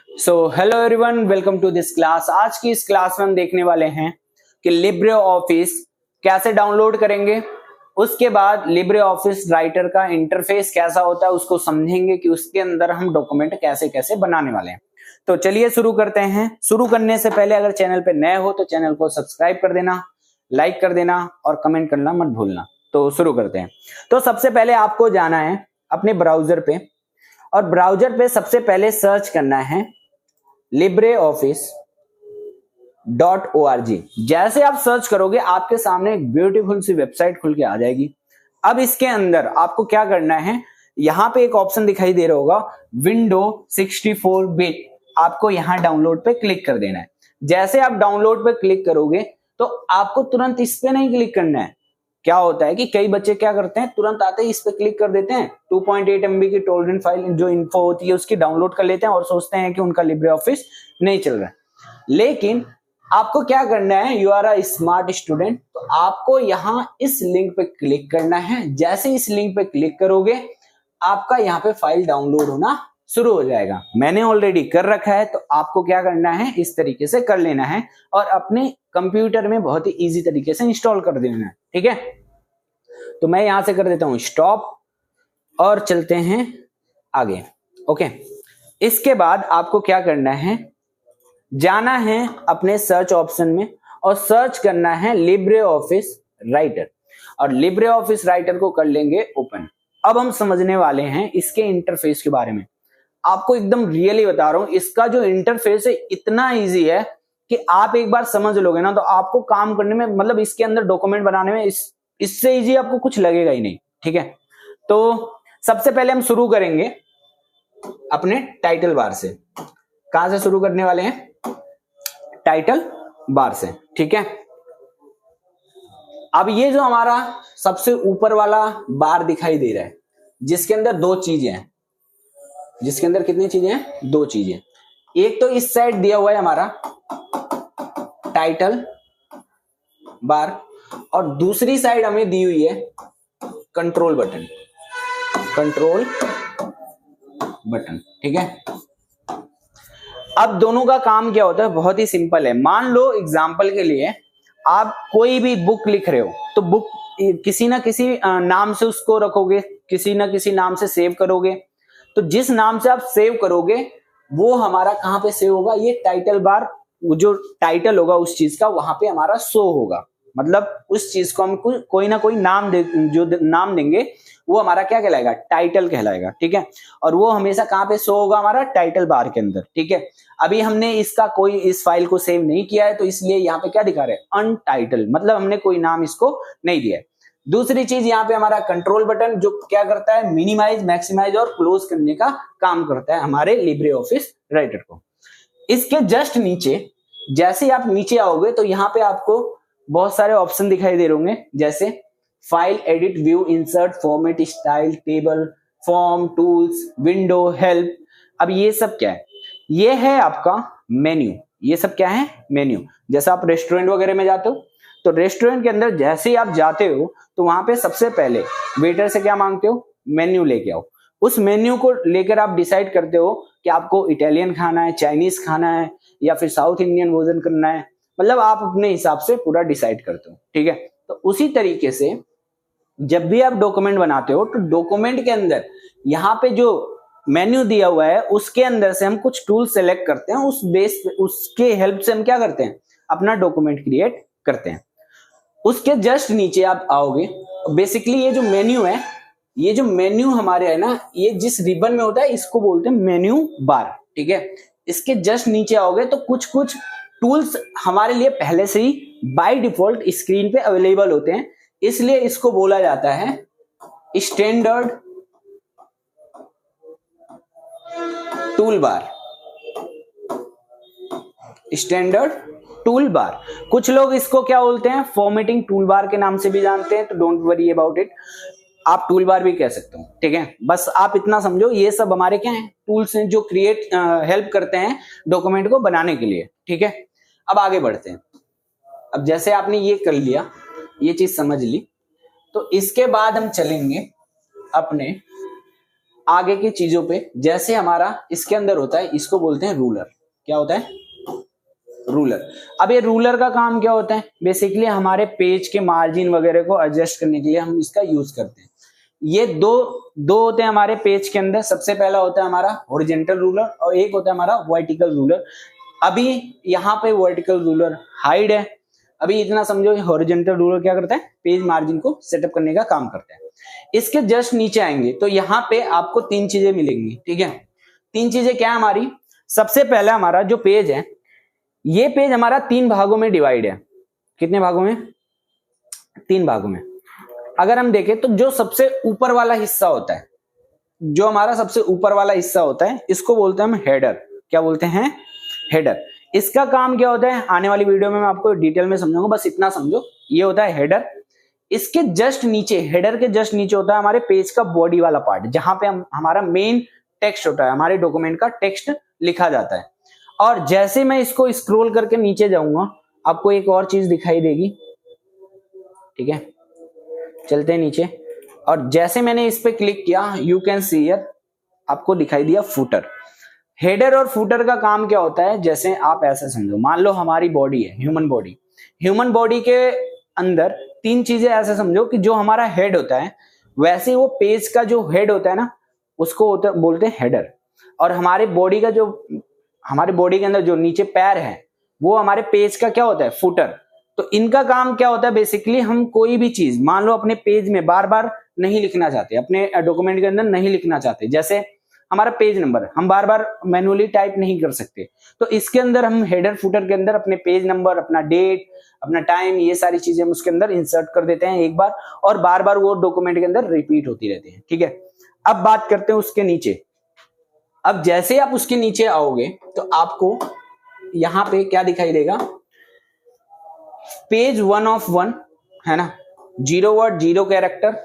So hello everyone, welcome to this class. आज की इस क्लास में हम देखने वाले हैं कि लिब्रे ऑफिस कैसे डाउनलोड करेंगे, उसके बाद लिब्रे ऑफिस राइटर का इंटरफेस कैसा होता है उसको समझेंगे कि उसके अंदर हम डॉक्यूमेंट कैसे कैसे बनाने वाले हैं। तो चलिए शुरू करते हैं। शुरू करने से पहले अगर चैनल पे नए हो तो चैनल को सब्सक्राइब कर देना, लाइक कर देना और कमेंट करना मत भूलना। तो शुरू करते हैं। तो सबसे पहले आपको जाना है अपने ब्राउजर पे और ब्राउजर पे सबसे पहले सर्च करना है libreoffice.org। जैसे आप सर्च करोगे आपके सामने एक ब्यूटीफुल सी वेबसाइट खुल के आ जाएगी। अब इसके अंदर आपको क्या करना है, यहां पे एक ऑप्शन दिखाई दे रहा होगा विंडो 64 बिट, आपको यहां डाउनलोड पे क्लिक कर देना है। जैसे आप डाउनलोड पे क्लिक करोगे तो आपको तुरंत इस पे नहीं क्लिक करना है। क्या होता है कि कई बच्चे क्या करते हैं, तुरंत आते ही इस पे क्लिक कर देते हैं, 2.8 MB की टोरेंट फाइल जो इन्फो होती है उसकी डाउनलोड कर लेते हैं और सोचते हैं कि उनका लिब्रे ऑफिस नहीं चल रहा है। लेकिन आपको क्या करना है, you are a smart student, तो आपको यहाँ इस लिंक पे क्लिक करना है। जैसे इस लिंक पे क्लिक करोगे आपका यहाँ पे फाइल डाउनलोड होना शुरू हो जाएगा। मैंने ऑलरेडी कर रखा है, तो आपको क्या करना है, इस तरीके से कर लेना है और अपने कंप्यूटर में बहुत ही इजी तरीके से इंस्टॉल कर देना है। ठीक है, तो मैं यहां से कर देता हूं स्टॉप और चलते हैं आगे। ओके, इसके बाद आपको क्या करना है, जाना है अपने सर्च ऑप्शन में और सर्च करना है लिब्रे ऑफिस राइटर और लिब्रे ऑफिस राइटर को कर लेंगे ओपन। अब हम समझने वाले हैं इसके इंटरफेस के बारे में। आपको एकदम रियली बता रहा हूं, इसका जो इंटरफेस है इतना इजी है कि आप एक बार समझ लोगे ना तो आपको काम करने में, मतलब इसके अंदर डॉक्यूमेंट बनाने में इससे इजी आपको कुछ लगेगा ही नहीं। ठीक है, तो सबसे पहले हम शुरू करेंगे अपने टाइटल बार से। कहां से शुरू करने वाले हैं, टाइटल बार से। ठीक है, अब ये जो हमारा सबसे ऊपर वाला बार दिखाई दे रहा है जिसके अंदर दो चीजें हैं, जिसके अंदर कितनी चीजें हैं, दो चीजें। एक तो इस साइड दिया हुआ है हमारा टाइटल बार और दूसरी साइड हमें दी हुई है कंट्रोल बटन, कंट्रोल बटन। ठीक है, अब दोनों का काम क्या होता है, बहुत ही सिंपल है। मान लो एग्जांपल के लिए आप कोई भी बुक लिख रहे हो तो बुक किसी ना किसी नाम से उसको रखोगे, किसी ना किसी नाम से सेव करोगे। तो जिस नाम से आप सेव करोगे वो हमारा कहां पे सेव होगा, ये टाइटल बार, जो टाइटल होगा उस चीज का वहां पे हमारा शो होगा। मतलब उस चीज को हम कोई ना कोई नाम जो नाम देंगे वो हमारा क्या कहलाएगा, टाइटल कहलाएगा। ठीक है, और वो हमेशा कहां पे शो होगा, हमारा टाइटल बार के अंदर। ठीक है, अभी हमने इसका कोई इस फाइल को सेव नहीं किया है तो इसलिए यहाँ पे क्या दिखा रहे हैं, अनटाइटल, मतलब हमने कोई नाम इसको नहीं दिया है। दूसरी चीज यहाँ पे हमारा कंट्रोल बटन जो क्या करता है, मिनिमाइज, मैक्सिमाइज और क्लोज करने का काम करता है हमारे लिब्रे ऑफिस राइटर को। इसके जस्ट नीचे जैसे आप नीचे आओगे तो यहाँ पे आपको बहुत सारे ऑप्शन दिखाई दे रहे होंगे, जैसे file, edit, view, insert, format, style, table, form, tools, window, help. अब ये सब क्या है, ये है आपका मेन्यू। ये सब क्या है, मेन्यू। जैसे आप रेस्टोरेंट वगैरह में जाते हो तो रेस्टोरेंट के अंदर जैसे ही आप जाते हो तो वहां पे सबसे पहले वेटर से क्या मांगते हो, मेन्यू लेके आओ। उस मेन्यू को लेकर आप डिसाइड करते हो कि आपको इटालियन खाना है, चाइनीज खाना है या फिर साउथ इंडियन भोजन करना है। मतलब आप अपने हिसाब से पूरा डिसाइड करते हो। ठीक है, तो उसी तरीके से जब भी आप डॉक्यूमेंट बनाते हो तो डॉक्यूमेंट के अंदर यहाँ पे जो मेन्यू दिया हुआ है उसके अंदर से हम कुछ टूल सेलेक्ट करते हैं, उस बेस उसके हेल्प से हम क्या करते हैं, अपना डॉक्यूमेंट क्रिएट करते हैं। उसके जस्ट नीचे आप आओगे, बेसिकली ये जो मेन्यू है, ये जो मेन्यू हमारे है ना, ये जिस रिबन में होता है इसको बोलते हैं मेन्यू बार। ठीक है, इसके जस्ट नीचे आओगे तो कुछ कुछ टूल्स हमारे लिए पहले से ही बाय डिफॉल्ट स्क्रीन पे अवेलेबल होते हैं, इसलिए इसको बोला जाता है standard tool bar, standard tool bar. कुछ लोग इसको क्या बोलते हैं, फॉर्मेटिंग टूल बार के नाम से भी जानते हैं, तो डोंट वरी अबाउट इट, आप टूल बार भी कह सकते हो। ठीक है, बस आप इतना समझो ये सब हमारे क्या हैं, टूल्स हैं जो क्रिएट हेल्प करते हैं डॉक्यूमेंट को बनाने के लिए। ठीक है, अब आगे बढ़ते हैं। अब जैसे आपने ये कर लिया, ये चीज समझ ली, तो इसके बाद हम चलेंगे अपने आगे की चीजों पे, जैसे हमारा इसके अंदर होता है, इसको बोलते हैं रूलर। क्या होता है? रूलर। अब ये रूलर का काम क्या होता है? बेसिकली हमारे पेज के मार्जिन वगैरह को एडजस्ट करने के लिए हम इसका यूज करते हैं। ये दो होते हैं हमारे पेज के अंदर। सबसे पहला होता है हमारा हॉरिजॉन्टल रूलर और एक होता है हमारा वर्टिकल रूलर। अभी यहाँ पे वर्टिकल रूलर हाइड है। अभी इतना समझो, हॉरिजॉन्टल रूलर क्या करता है? पेज मार्जिन को सेटअप करने का काम करता है। इसके जस्ट नीचे आएंगे तो यहाँ पे आपको तीन चीजें मिलेंगी, ठीक है। तीन चीजें क्या है हमारी? सबसे पहला हमारा जो पेज है, ये पेज हमारा 3 भागों में डिवाइड है। कितने भागों में? 3 भागों में। अगर हम देखें तो जो सबसे ऊपर वाला हिस्सा होता है, जो हमारा सबसे ऊपर वाला हिस्सा होता है, इसको बोलते हैं हम हेडर। क्या बोलते हैं? हेडर। इसका काम क्या होता है आने वाली वीडियो में मैं आपको डिटेल में समझाऊंगा, बस इतना समझो, ये होता है हेडर। इसके जस्ट नीचे, हेडर के जस्ट नीचे होता है हमारे पेज का बॉडी वाला पार्ट, जहां पे हमारा मेन टेक्स्ट होता है, हमारे डॉक्यूमेंट का टेक्स्ट लिखा जाता है। और जैसे मैं इसको स्क्रॉल करके नीचे जाऊंगा, आपको एक और चीज दिखाई देगी, ठीक है। चलते हैं नीचे, और जैसे मैंने इस पे क्लिक किया, यू कैन सी हियर, आपको दिखाई दिया फुटर। हेडर और फुटर का काम क्या होता है? जैसे आप ऐसा समझो, मान लो हमारी बॉडी है, ह्यूमन बॉडी। ह्यूमन बॉडी के अंदर 3 चीजें ऐसे समझो कि जो हमारा हेड होता है, वैसे वो पेज का जो हेड होता है ना, उसको बोलते हैं हेडर। और हमारे बॉडी का जो, हमारे बॉडी के अंदर जो नीचे पैर है, वो हमारे पेज का क्या होता है? फुटर। तो इनका काम क्या होता है? बेसिकली हम कोई भी चीज, मान लो अपने पेज में बार बार नहीं लिखना चाहते, अपने डॉक्यूमेंट के अंदर नहीं लिखना चाहते, जैसे हमारा पेज नंबर हम बार बार मैनुअली टाइप नहीं कर सकते, तो इसके अंदर हम हेडर फुटर के अंदर अपने पेज नंबर, अपना डेट, अपना टाइम, ये सारी चीजें हम उसके अंदर इंसर्ट कर देते हैं एक बार, और बार बार वो डॉक्यूमेंट के अंदर रिपीट होती रहती है, ठीक है। अब बात करते हैं उसके नीचे। अब जैसे आप उसके नीचे आओगे तो आपको यहां पे क्या दिखाई देगा? पेज 1 ऑफ 1 है ना, 0 word 0 character,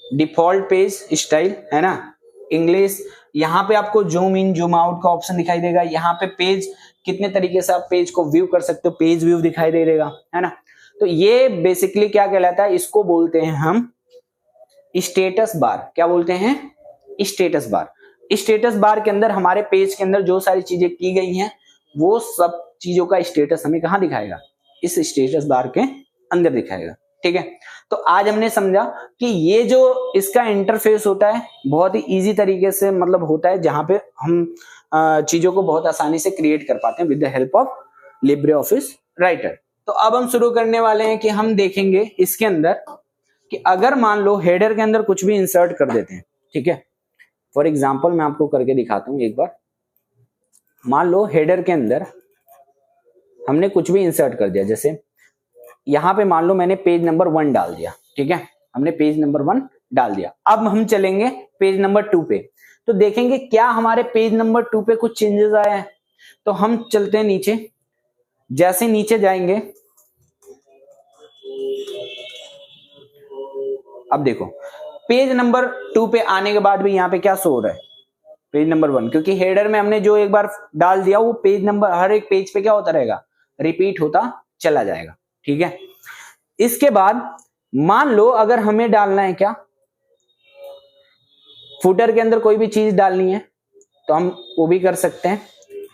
default page style है ना, इंग्लिश। यहां पे आपको जूम इन जूम आउट का ऑप्शन दिखाई देगा। यहाँ पे पेज कितने तरीके से आप पेज को व्यू कर सकते हो, पेज व्यू दिखाई दे देगा, है ना। तो ये बेसिकली क्या कहलाता है? इसको बोलते हैं हम स्टेटस बार। क्या बोलते हैं? Status bar. स्टेटस बार के अंदर हमारे पेज के अंदर जो सारी चीजें की गई हैं, वो सब चीजों का स्टेटस हमें कहां दिखाएगा? इस स्टेटस बार के अंदर दिखाएगा, ठीक है। तो आज हमने समझा कि ये जो इसका इंटरफेस होता है, बहुत ही इजी तरीके से मतलब होता है, जहां पे हम चीजों को बहुत आसानी से क्रिएट कर पाते हैं with the help of Libre office writer. तो अब हम शुरू करने वाले हैं कि हम देखेंगे इसके अंदर कि अगर मान लो हेडर के अंदर कुछ भी इंसर्ट कर देते हैं, ठीक है। फॉर एग्जाम्पल मैं आपको करके दिखाता हूं एक बार। मान लो हेडर के अंदर हमने कुछ भी इंसर्ट कर दिया, जैसे यहां पे मान लो मैंने पेज नंबर 1 डाल दिया, ठीक है। हमने पेज नंबर 1 डाल दिया। अब हम चलेंगे पेज नंबर 2 पे, तो देखेंगे क्या हमारे पेज नंबर 2 पे कुछ चेंजेस आए हैं। तो हम चलते हैं नीचे। जैसे नीचे जाएंगे, अब देखो पेज नंबर 2 पे आने के बाद भी यहाँ पे क्या शो हो रहा है? पेज नंबर 1, क्योंकि हेडर में हमने जो एक बार डाल दिया, वो पेज नंबर हर एक पेज पे क्या होता रहेगा? रिपीट होता चला जाएगा, ठीक है। इसके बाद मान लो अगर हमें डालना है क्या, फुटर के अंदर कोई भी चीज डालनी है, तो हम वो भी कर सकते हैं।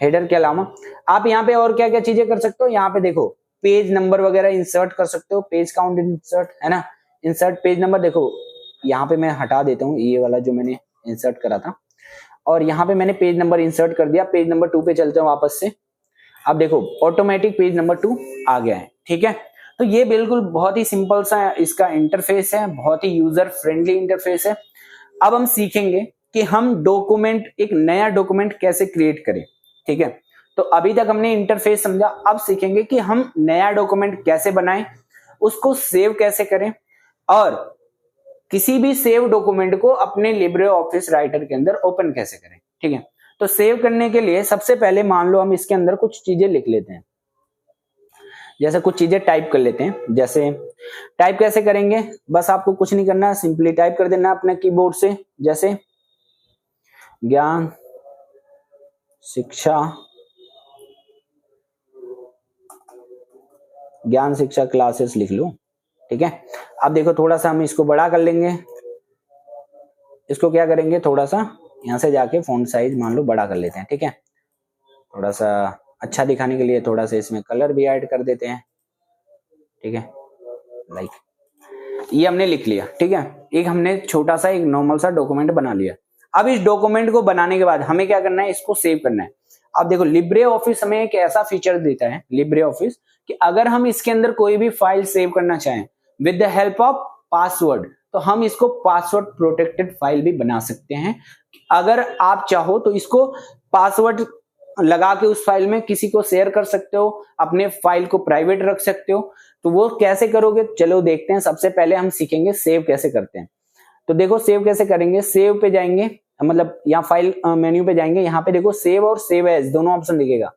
हेडर के अलावा आप यहाँ पे और क्या क्या चीजें कर सकते हो? यहाँ पे देखो पेज नंबर वगैरह इंसर्ट कर सकते हो, पेज काउंट इंसर्ट, है ना, इंसर्ट पेज नंबर। देखो यहाँ पे मैं हटा देता हूँ ये वाला जो मैंने इंसर्ट करा था, और यहाँ पे मैंने पेज नंबर इंसर्ट कर दिया। पेज नंबर 2 पे चलते हैं वापस से। अब देखो ऑटोमेटिक पेज नंबर 2 आ गया है, ठीक है। तो ये बिल्कुल बहुत ही सिंपल सा इसका इंटरफेस है, बहुत ही यूजर फ्रेंडली इंटरफेस है। अब हम सीखेंगे कि हम डॉक्यूमेंट, एक नया डॉक्यूमेंट कैसे क्रिएट करें, ठीक है। तो अभी तक हमने इंटरफेस समझा, अब सीखेंगे कि हम नया डॉक्यूमेंट कैसे बनाएं, उसको सेव कैसे करें, और किसी भी सेव डॉक्यूमेंट को अपने लिब्रे ऑफिस राइटर के अंदर ओपन कैसे करें, ठीक है। तो सेव करने के लिए सबसे पहले मान लो हम इसके अंदर कुछ चीजें लिख लेते हैं, जैसे कुछ चीजें टाइप कर लेते हैं। जैसे टाइप कैसे करेंगे? बस आपको कुछ नहीं करना, सिंपली टाइप कर देना अपने कीबोर्ड से। जैसे ज्ञान शिक्षा क्लासेस लिख लो, ठीक है। अब देखो थोड़ा सा हम इसको बड़ा कर लेंगे, इसको क्या करेंगे, थोड़ा सा यहाँ से जाके फॉन्ट साइज मान लो बड़ा कर लेते हैं, ठीक है। थोड़ा सा अच्छा दिखाने के लिए थोड़ा सा इसमें कलर भी ऐड कर देते हैं, ठीक है। लाइक ये हमने लिख लिया, ठीक है। एक हमने छोटा सा एक नॉर्मल सा डॉक्यूमेंट बना लिया। अब इस डॉक्यूमेंट को बनाने के बाद हमें क्या करना है, इसको सेव करना है। अब देखो लिब्रे ऑफिस हमें एक ऐसा फीचर देता है लिब्रे ऑफिस कि अगर हम इसके अंदर कोई भी फाइल सेव करना चाहें with the help of password, तो हम इसको पासवर्ड प्रोटेक्टेड फाइल भी बना सकते हैं। अगर आप चाहो तो इसको पासवर्ड लगा के उस फाइल में किसी को शेयर कर सकते हो, अपने फाइल को प्राइवेट रख सकते हो। तो वो कैसे करोगे, चलो देखते हैं। सबसे पहले हम सीखेंगे सेव कैसे करते हैं। तो देखो सेव कैसे करेंगे, सेव पे जाएंगे, मतलब यहाँ फाइल मेन्यू पे जाएंगे, यहाँ पे देखो सेव और सेव एज दोनों ऑप्शन दिखेगा,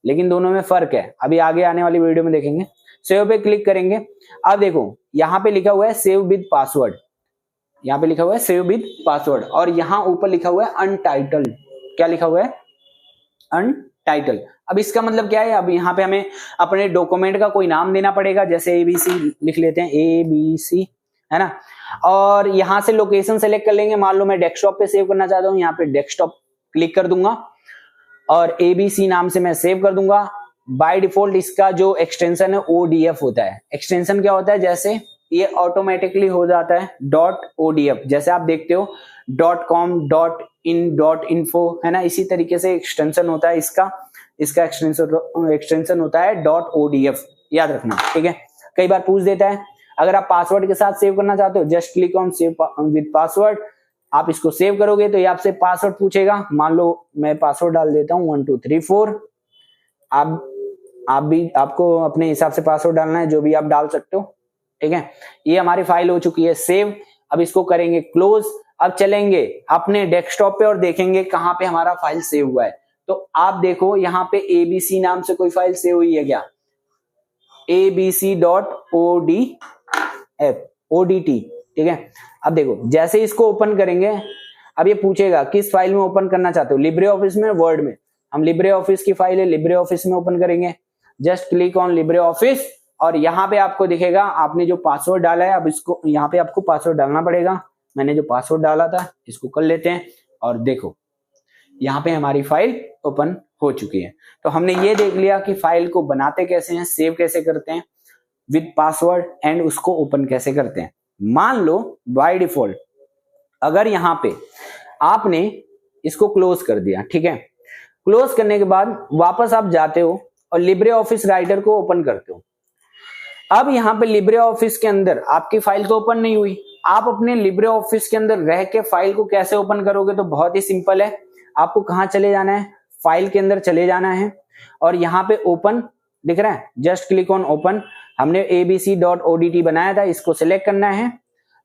लेकिन दोनों में फर्क है, अभी आगे आने वाली वीडियो में देखेंगे। सेव पे क्लिक करेंगे। अब देखो यहाँ पे लिखा हुआ है सेव विद पासवर्ड, यहाँ पे लिखा हुआ है सेव विद पासवर्ड, और यहाँ ऊपर लिखा हुआ है अनटाइटल्ड। क्या लिखा हुआ है, अनटाइटल्ड। अब इसका मतलब क्या है, अब यहाँ पे हमें अपने डॉक्यूमेंट का कोई नाम देना पड़ेगा, जैसे ABC लिख लेते हैं, ABC, है ना। और यहाँ से लोकेशन सेलेक्ट कर लेंगे, मान लो मैं डेस्कटॉप पे सेव करना चाहता हूँ, यहाँ पे डेस्कटॉप क्लिक कर दूंगा और ABC नाम से मैं सेव कर दूंगा। बाय डिफॉल्ट इसका जो एक्सटेंशन है ODF होता है। एक्सटेंशन क्या होता है, जैसे ये ऑटोमेटिकली हो जाता है .ODF, जैसे आप देखते हो .com, .in, .info, है ना। इसी तरीके से एक्सटेंशन होता है इसका एक्सटेंशन होता है .ODF, याद रखना, ठीक है। कई बार पूछ देता है। अगर आप पासवर्ड के साथ सेव करना चाहते हो, just click on save with password. आप इसको सेव करोगे तो ये आपसे पासवर्ड पूछेगा। मान लो मैं पासवर्ड डाल देता हूँ 1 2 3 4। आपको अपने हिसाब से पासवर्ड डालना है, जो भी आप डाल सकते हो, ठीक है। ये हमारी फाइल हो चुकी है सेव। अब इसको करेंगे क्लोज। अब चलेंगे अपने डेस्कटॉप पे और देखेंगे कहाँ पे हमारा फाइल सेव हुआ है। तो आप देखो यहाँ पे ABC नाम से कोई फाइल सेव हुई है क्या, abc.odt, ठीक है। अब देखो जैसे इसको ओपन करेंगे, अब ये पूछेगा किस फाइल में ओपन करना चाहते हो, लिब्रे ऑफिस में, वर्ड में। हम लिब्रे ऑफिस की फाइल है, लिब्रे ऑफिस में ओपन करेंगे। Just click on Libre office और यहाँ पे आपको दिखेगा आपने जो पासवर्ड डाला है। अब इसको यहाँ पे आपको पासवर्ड डालना पड़ेगा। मैंने जो पासवर्ड डाला था इसको कर लेते हैं और देखो यहाँ पे हमारी फाइल ओपन हो चुकी है। तो हमने ये देख लिया कि फाइल को बनाते कैसे हैं, सेव कैसे करते हैं विद पासवर्ड, एंड उसको ओपन कैसे करते हैं। मान लो बाय डिफॉल्ट अगर यहाँ पे आपने इसको क्लोज कर दिया, ठीक है। क्लोज करने के बाद वापस आप जाते हो और लिब्रे ऑफिस राइटर को ओपन करते हो। अब यहाँ पे लिब्रे ऑफिस के अंदर आपकी फाइल तो ओपन नहीं हुई। आप अपने लिब्रे ऑफिस के अंदर रह के फाइल को कैसे ओपन करोगे, तो बहुत ही सिंपल है। आपको कहाँ चले जाना है, फाइल के अंदर चले जाना है और यहाँ पे ओपन दिख रहा है, जस्ट क्लिक ऑन ओपन। हमने abc.odt बनाया था, इसको सिलेक्ट करना है।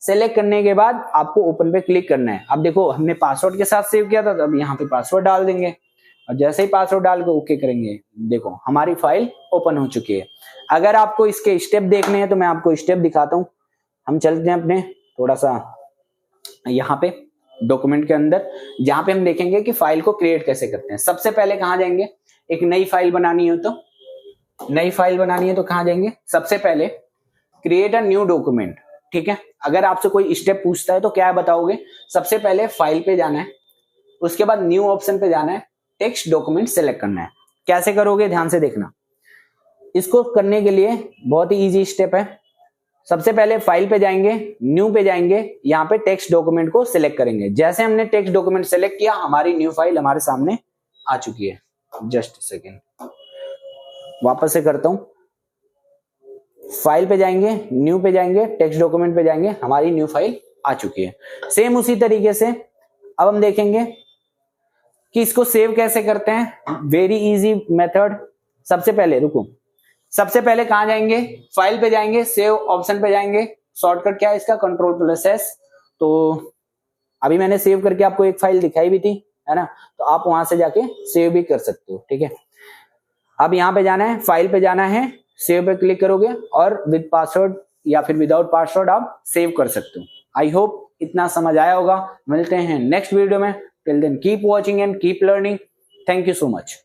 सिलेक्ट करने के बाद आपको ओपन पे क्लिक करना है। अब देखो हमने पासवर्ड के साथ सेव किया था, तो अब यहाँ पे पासवर्ड डाल देंगे और जैसे ही पासवर्ड डाल के ओके करेंगे, देखो हमारी फाइल ओपन हो चुकी है। अगर आपको इसके स्टेप देखने हैं तो मैं आपको स्टेप दिखाता हूँ। हम चलते हैं अपने थोड़ा सा यहाँ पे डॉक्यूमेंट के अंदर, जहां पे हम देखेंगे कि फाइल को क्रिएट कैसे करते हैं। सबसे पहले कहाँ जाएंगे, एक नई फाइल बनानी हो तो कहाँ जाएंगे, सबसे पहले क्रिएट अ न्यू डॉक्यूमेंट, ठीक है। अगर आपसे कोई स्टेप पूछता है तो क्या बताओगे, सबसे पहले फाइल पे जाना है, उसके बाद न्यू ऑप्शन पे जाना है, टेक्स्ट डॉक्यूमेंट सेलेक्ट करना है। कैसे करोगे ध्यान से देखना। इसको करने के लिए बहुत ही इजी स्टेप है। सबसे पहले फाइल पे जाएंगे, न्यू पे जाएंगे, यहाँ पे टेक्स्ट डॉक्यूमेंट को सिलेक्ट करेंगे। जैसे हमने टेक्स्ट डॉक्यूमेंट सेलेक्ट किया, हमारी न्यू फाइल हमारे सामने आ चुकी है। जस्ट सेकेंड, वापस से करता हूं। फाइल पे जाएंगे, न्यू पे जाएंगे, टेक्स्ट डॉक्यूमेंट पे जाएंगे, हमारी न्यू फाइल आ चुकी है। सेम उसी तरीके से अब हम देखेंगे कि इसको सेव कैसे करते हैं। Very easy method. सबसे पहले कहां जाएंगे, फाइल पे जाएंगे, सेव ऑप्शन पे जाएंगे। शॉर्टकट क्या है इसका, Ctrl+S। तो अभी मैंने सेव करके आपको एक फाइल दिखाई भी थी, है ना, तो आप वहां से जाके सेव भी कर सकते हो, ठीक है। अब यहाँ पे जाना है, फाइल पे जाना है, सेव पे क्लिक करोगे और विद पासवर्ड या फिर विदाउट पासवर्ड आप सेव कर सकते हो। आई होप इतना समझ आया होगा। मिलते हैं नेक्स्ट वीडियो में। Till then keep watching and keep learning. Thank you so much.